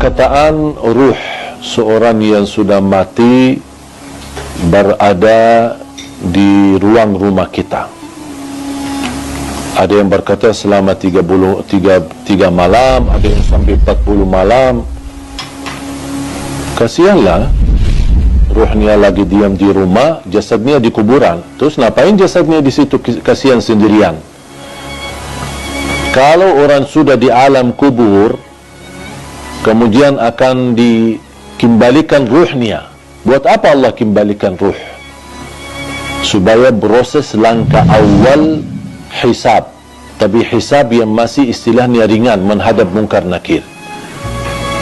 perkataan ruh seorang yang sudah mati berada di ruang rumah kita. Ada yang berkata selama 3 malam, ada yang sampai 40 malam. Kasihanlah, ruhnya lagi diam di rumah, jasadnya di kuburan. Terus ngapain jasadnya di situ, kasihan sendirian? Kalau orang sudah di alam kubur, kemudian akan dikembalikan ruhnya. Buat apa Allah kembalikan ruh? Supaya proses langkah awal hisab. Tapi hisab yang masih istilahnya ringan, menghadap mungkar nakir.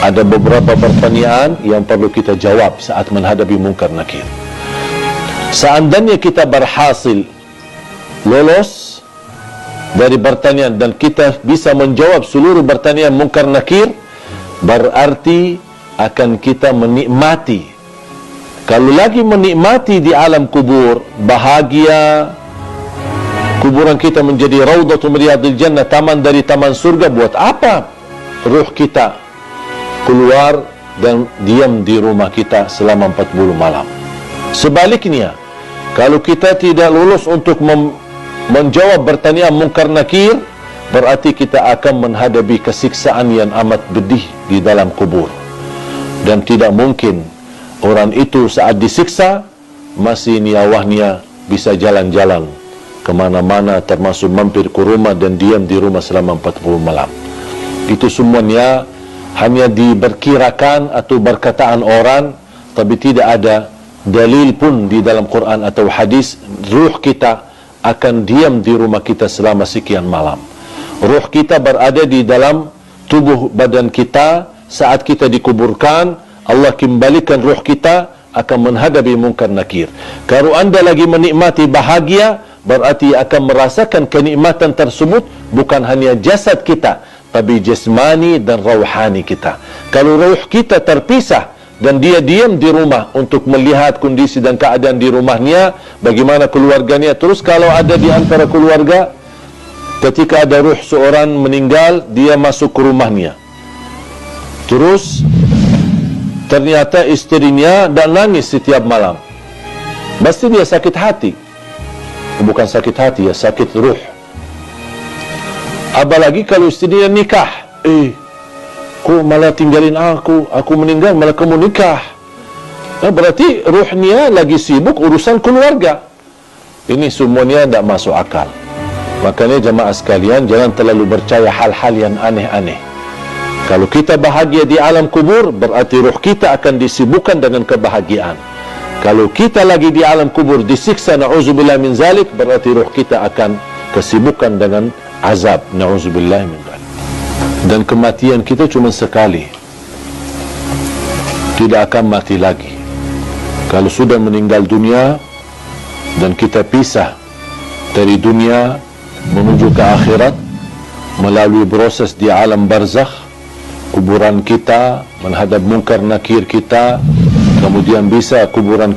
Ada beberapa pertanyaan yang perlu kita jawab saat menghadapi mungkar nakir. Seandainya kita berhasil lolos dari pertanyaan dan kita bisa menjawab seluruh pertanyaan mungkar nakir, berarti akan kita menikmati. Kalau lagi menikmati di alam kubur, bahagia, kuburan kita menjadi raudhatu min riyadil jannah, taman dari taman surga. Buat apa ruh kita keluar dan diam di rumah kita selama 40 malam? Sebaliknya, kalau kita tidak lulus untuk menjawab pertanyaan mungkar nakir, berarti kita akan menghadapi kesiksaan yang amat pedih di dalam kubur. Dan tidak mungkin orang itu saat disiksa masih nyawanya bisa jalan-jalan kemana-mana, termasuk mampir ke rumah dan diam di rumah selama 40 malam. Itu semuanya hanya diperkirakan atau berkataan orang, tapi tidak ada dalil pun di dalam Quran atau hadis ruh kita akan diam di rumah kita selama sekian malam. Ruh kita berada di dalam tubuh badan kita saat kita dikuburkan. Allah kembalikan ruh kita akan menghadapi mungkar nakir. Kalau anda lagi menikmati bahagia, berarti akan merasakan kenikmatan tersebut bukan hanya jasad kita, tapi jasmani dan rauhani kita. Kalau ruh kita terpisah dan dia diam di rumah untuk melihat kondisi dan keadaan di rumahnya, bagaimana keluarganya. Terus kalau ada di antara keluarga, ketika ada ruh seorang meninggal, dia masuk ke rumahnya, terus ternyata istrinya dan nangis setiap malam, pasti dia sakit hati. Bukan sakit hati, ya sakit ruh. Apalagi kalau istrinya nikah, kok malah tinggalin aku meninggal malah kamu nikah. Berarti ruhnya lagi sibuk urusan keluarga. Ini semuanya tidak masuk akal. Makanya jemaah sekalian, jangan terlalu percaya hal-hal yang aneh-aneh. Kalau kita bahagia di alam kubur, berarti ruh kita akan disibukkan dengan kebahagiaan. Kalau kita lagi di alam kubur disiksa, na'udzubillah min zalik, berarti ruh kita akan kesibukan dengan azab, na'udzubillah min zalik. Dan kematian kita cuma sekali, tidak akan mati lagi. Kalau sudah meninggal dunia dan kita pisah dari dunia menuju ke akhirat melalui proses di alam barzakh, kuburan kita menghadap mungkar nakir kita, kemudian bisa kuburan